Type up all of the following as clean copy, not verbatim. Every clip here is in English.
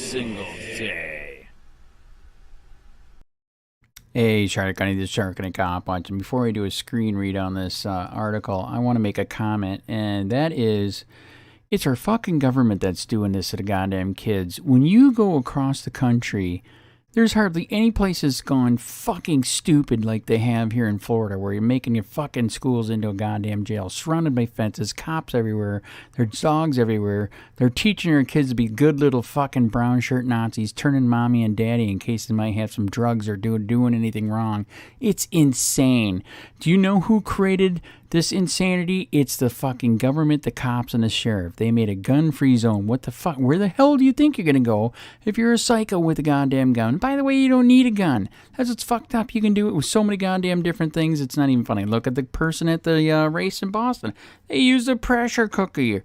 single day. Hey, Shark, I need this Shark and a Cop Watch. And before I do a screen read on this article, I want to make a comment, and that is, it's our fucking government that's doing this to the goddamn kids. When you go across the country, there's hardly any place that's gone fucking stupid like they have here in Florida, where you're making your fucking schools into a goddamn jail, surrounded by fences, cops everywhere, there's dogs everywhere. They're teaching our kids to be good little fucking brown shirt Nazis, turning mommy and daddy in case they might have some drugs or doing anything wrong. It's insane. Do you know who created this insanity? It's the fucking government, the cops, and the sheriff. They made a gun-free zone. What the fuck? Where the hell do you think you're gonna go if you're a psycho with a goddamn gun? By the way, you don't need a gun. That's what's fucked up. You can do it with so many goddamn different things. It's not even funny. Look at the person at the race in Boston. They used a pressure cooker.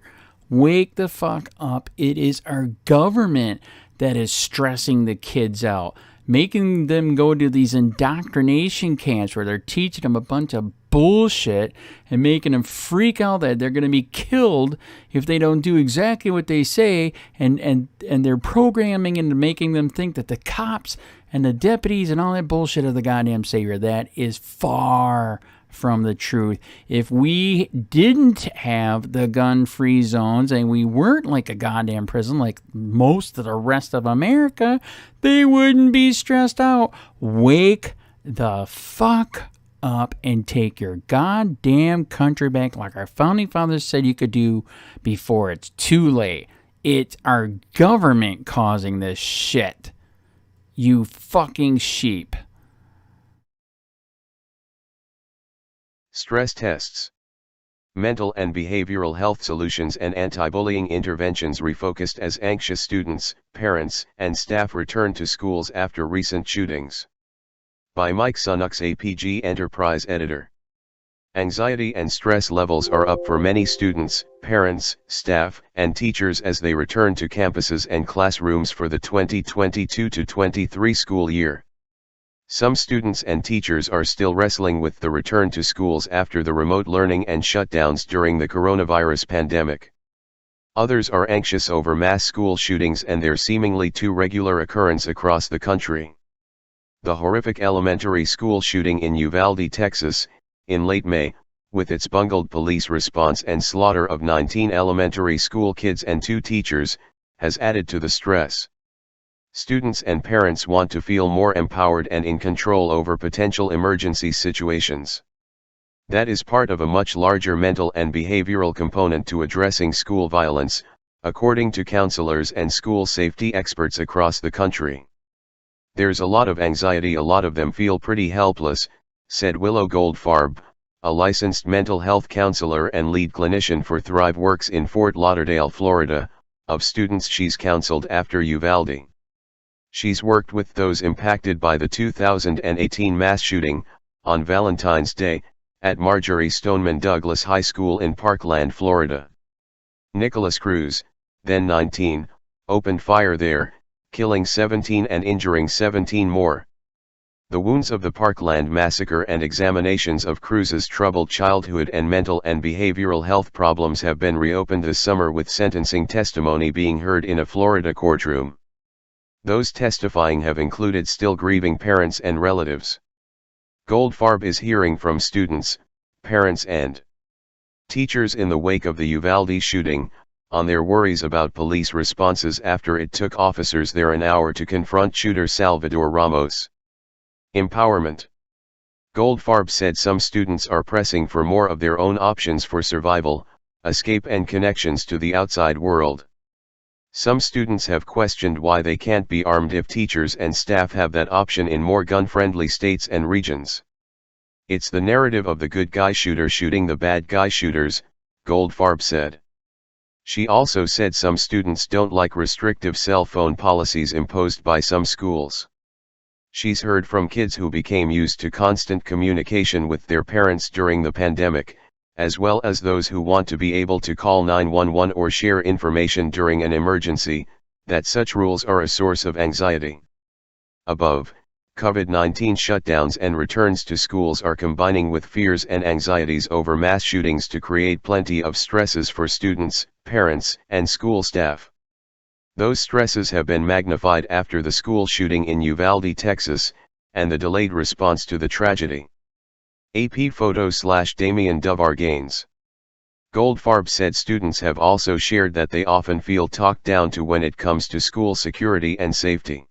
Wake the fuck up. It is our government that is stressing the kids out, making them go to these indoctrination camps where they're teaching them a bunch of bullshit and making them freak out that they're going to be killed if they don't do exactly what they say, and they're programming and making them think that the cops and the deputies and all that bullshit are the goddamn savior. That is far from the truth. If we didn't have the gun-free zones and we weren't like a goddamn prison like most of the rest of America, they wouldn't be stressed out. Wake the fuck up and take your goddamn country back like our founding fathers said you could do before it's too late. It's our government causing this shit. You fucking sheep. Stress tests. Mental and behavioral health solutions and anti-bullying interventions refocused as anxious students, parents, and staff return to schools after recent shootings. By Mike Sunux, APG Enterprise Editor. Anxiety and stress levels are up for many students, parents, staff, and teachers as they return to campuses and classrooms for the 2022-23 school year. Some students and teachers are still wrestling with the return to schools after the remote learning and shutdowns during the coronavirus pandemic. Others are anxious over mass school shootings and their seemingly too regular occurrence across the country. The horrific elementary school shooting in Uvalde, Texas, in late May, with its bungled police response and slaughter of 19 elementary school kids and 2 teachers, has added to the stress. Students and parents want to feel more empowered and in control over potential emergency situations. That is part of a much larger mental and behavioral component to addressing school violence, according to counselors and school safety experts across the country. There's a lot of anxiety, a lot of them feel pretty helpless, said Willow Goldfarb, a licensed mental health counselor and lead clinician for Thrive Works in Fort Lauderdale, Florida, of students she's counseled after Uvalde. She's worked with those impacted by the 2018 mass shooting, on Valentine's Day, at Marjorie Stoneman Douglas High School in Parkland, Florida. Nicholas Cruz, then 19, opened fire there, killing 17 and injuring 17 more. The wounds of the Parkland massacre and examinations of Cruz's troubled childhood and mental and behavioral health problems have been reopened this summer, with sentencing testimony being heard in a Florida courtroom. Those testifying have included still grieving parents and relatives. Goldfarb is hearing from students, parents and teachers in the wake of the Uvalde shooting, on their worries about police responses after it took officers there an hour to confront shooter Salvador Ramos. Empowerment. Goldfarb said some students are pressing for more of their own options for survival, escape and connections to the outside world. Some students have questioned why they can't be armed if teachers and staff have that option in more gun-friendly states and regions. It's the narrative of the good guy shooter shooting the bad guy shooters, Goldfarb said. She also said some students don't like restrictive cell phone policies imposed by some schools. She's heard from kids who became used to constant communication with their parents during the pandemic, as well as those who want to be able to call 911 or share information during an emergency, that such rules are a source of anxiety. Above, COVID-19 shutdowns and returns to schools are combining with fears and anxieties over mass shootings to create plenty of stresses for students, parents, and school staff. Those stresses have been magnified after the school shooting in Uvalde, Texas, and the delayed response to the tragedy. AP photo/Damian Duvar Gaines. Goldfarb said students have also shared that they often feel talked down to when it comes to school security and safety.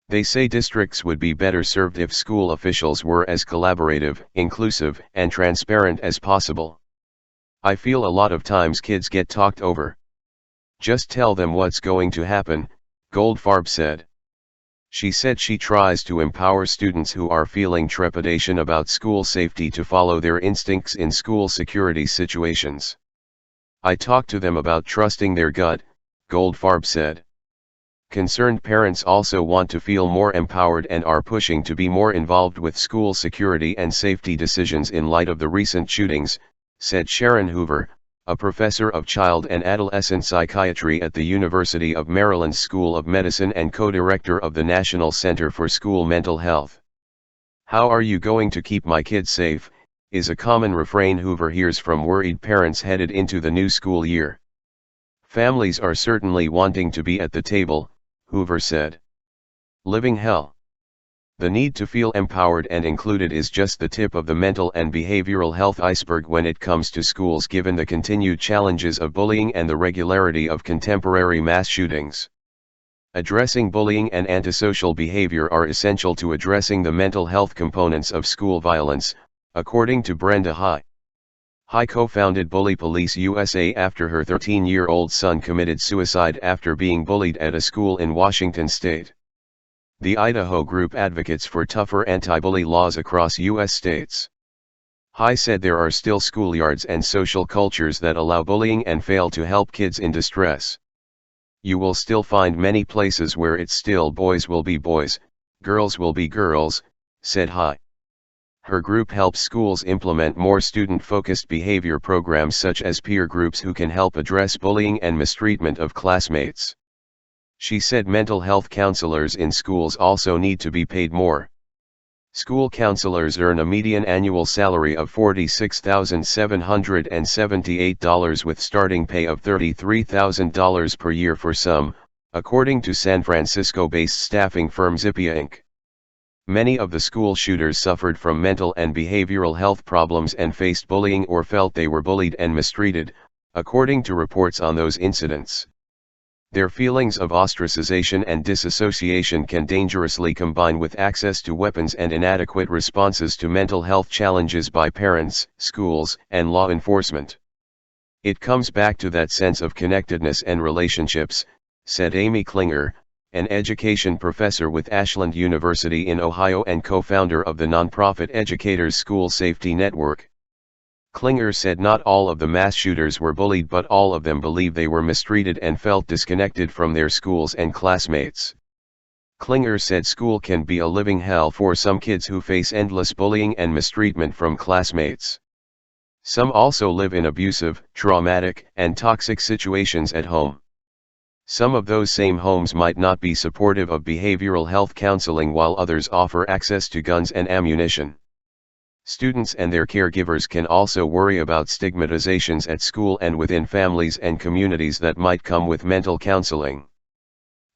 They say districts would be better served if school officials were as collaborative, inclusive, and transparent as possible. I feel a lot of times kids get talked over. Just tell them what's going to happen, Goldfarb said. She said she tries to empower students who are feeling trepidation about school safety to follow their instincts in school security situations. I talk to them about trusting their gut, Goldfarb said. Concerned parents also want to feel more empowered and are pushing to be more involved with school security and safety decisions in light of the recent shootings, said Sharon Hoover, a professor of child and adolescent psychiatry at the University of Maryland School of Medicine and co-director of the National Center for School Mental Health. "How are you going to keep my kids safe?" is a common refrain Hoover hears from worried parents headed into the new school year. "Families are certainly wanting to be at the table," Hoover said. "Living hell. The need to feel empowered and included is just the tip of the mental and behavioral health iceberg when it comes to schools, given the continued challenges of bullying and the regularity of contemporary mass shootings. Addressing bullying and antisocial behavior are essential to addressing the mental health components of school violence, according to Brenda High. High co-founded Bully Police USA after her 13-year-old son committed suicide after being bullied at a school in Washington state. The Idaho group advocates for tougher anti-bully laws across U.S. states. High said there are still schoolyards and social cultures that allow bullying and fail to help kids in distress. "You will still find many places where it's still boys will be boys, girls will be girls," said High. Her group helps schools implement more student-focused behavior programs such as peer groups who can help address bullying and mistreatment of classmates. She said mental health counselors in schools also need to be paid more. School counselors earn a median annual salary of $46,778 with starting pay of $33,000 per year for some, according to San Francisco-based staffing firm Zippia Inc. Many of the school shooters suffered from mental and behavioral health problems and faced bullying or felt they were bullied and mistreated, according to reports on those incidents. Their feelings of ostracization and disassociation can dangerously combine with access to weapons and inadequate responses to mental health challenges by parents, schools, and law enforcement. "It comes back to that sense of connectedness and relationships," said Amy Klinger, an education professor with Ashland University in Ohio and co-founder of the nonprofit Educators School Safety Network. Klinger said not all of the mass shooters were bullied, but all of them believe they were mistreated and felt disconnected from their schools and classmates. Klinger said school can be a living hell for some kids who face endless bullying and mistreatment from classmates. Some also live in abusive, traumatic, and toxic situations at home. Some of those same homes might not be supportive of behavioral health counseling, while others offer access to guns and ammunition. Students and their caregivers can also worry about stigmatizations at school and within families and communities that might come with mental counseling.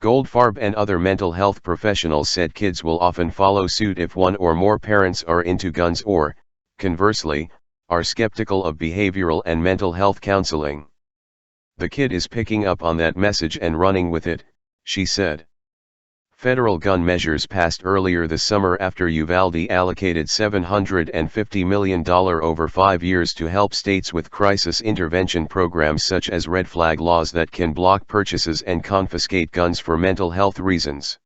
Goldfarb and other mental health professionals said kids will often follow suit if one or more parents are into guns or, conversely, are skeptical of behavioral and mental health counseling. "The kid is picking up on that message and running with it," she said. Federal gun measures passed earlier this summer after Uvalde allocated $750 million over 5 years to help states with crisis intervention programs such as red flag laws that can block purchases and confiscate guns for mental health reasons.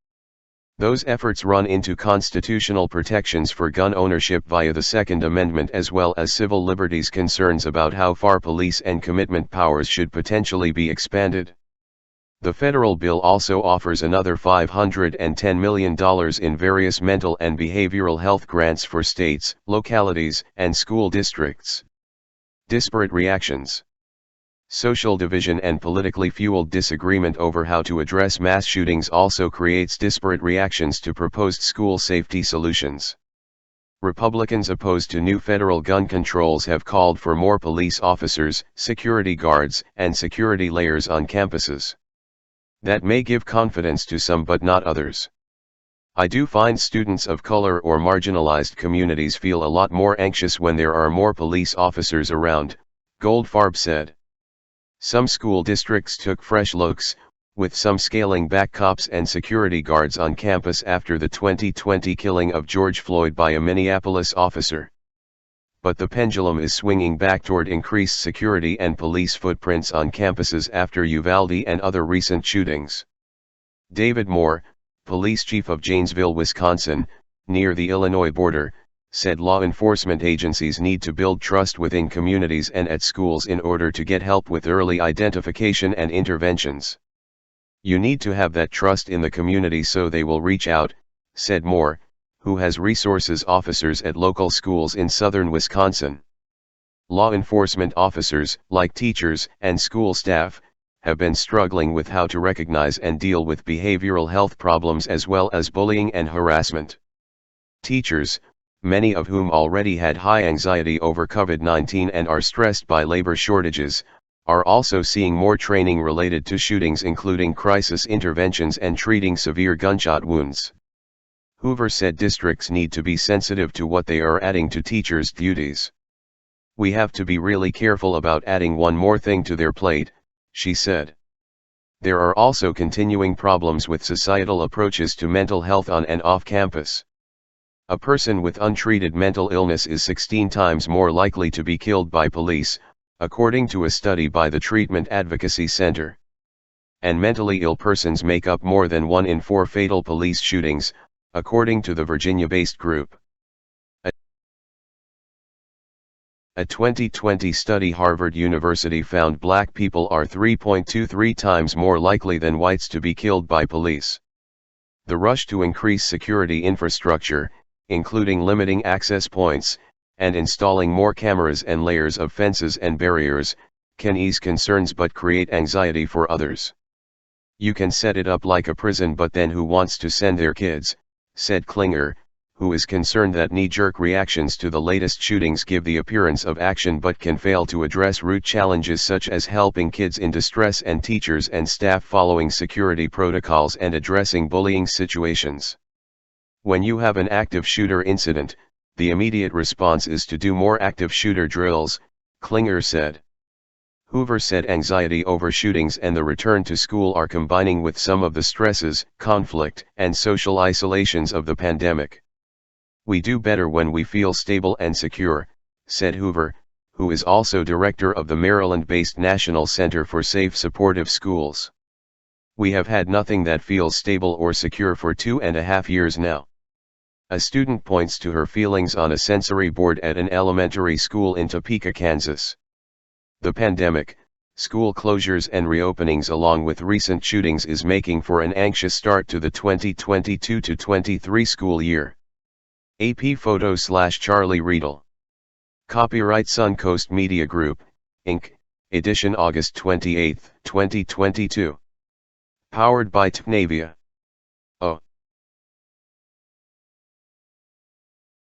Those efforts run into constitutional protections for gun ownership via the Second Amendment, as well as civil liberties concerns about how far police and commitment powers should potentially be expanded. The federal bill also offers another $510 million in various mental and behavioral health grants for states, localities, and school districts. Disparate reactions. Social division and politically fueled disagreement over how to address mass shootings also creates disparate reactions to proposed school safety solutions. Republicans opposed to new federal gun controls have called for more police officers, security guards, and security layers on campuses. That may give confidence to some but not others. I do find students of color or marginalized communities feel a lot more anxious when there are more police officers around, Goldfarb said. Some school districts took fresh looks, with some scaling back cops and security guards on campus after the 2020 killing of George Floyd by a Minneapolis officer. But the pendulum is swinging back toward increased security and police footprints on campuses after Uvalde and other recent shootings. David Moore, police chief of Janesville, Wisconsin, near the Illinois border, said law enforcement agencies need to build trust within communities and at schools in order to get help with early identification and interventions. You need to have that trust in the community so they will reach out, said Moore, who has resources officers at local schools in southern Wisconsin. Law enforcement officers, like teachers and school staff, have been struggling with how to recognize and deal with behavioral health problems as well as bullying and harassment. Teachers, many of whom already had high anxiety over COVID-19 and are stressed by labor shortages, are also seeing more training related to shootings, including crisis interventions and treating severe gunshot wounds. Hoover said districts need to be sensitive to what they are adding to teachers' duties. We have to be really careful about adding one more thing to their plate, she said. There are also continuing problems with societal approaches to mental health on and off campus. A person with untreated mental illness is 16 times more likely to be killed by police, according to a study by the Treatment Advocacy Center. And mentally ill persons make up more than 1 in 4 fatal police shootings, according to the Virginia-based group. A 2020 study Harvard University found black people are 3.23 times more likely than whites to be killed by police. The rush to increase security infrastructure, including limiting access points, and installing more cameras and layers of fences and barriers, can ease concerns but create anxiety for others. You can set it up like a prison, but then who wants to send their kids, said Klinger, who is concerned that knee-jerk reactions to the latest shootings give the appearance of action but can fail to address root challenges such as helping kids in distress and teachers and staff following security protocols and addressing bullying situations. When you have an active shooter incident, the immediate response is to do more active shooter drills, Klinger said. Hoover said anxiety over shootings and the return to school are combining with some of the stresses, conflict, and social isolations of the pandemic. We do better when we feel stable and secure, said Hoover, who is also director of the Maryland-based National Center for Safe Supportive Schools. We have had nothing that feels stable or secure for 2.5 years now. A student points to her feelings on a sensory board at an elementary school in Topeka, Kansas. The pandemic, school closures and reopenings along with recent shootings is making for an anxious start to the 2022-23 school year. AP Photo/Charlie Riedel. Copyright Suncoast Media Group, Inc., edition August 28, 2022. Powered by TNAVIA.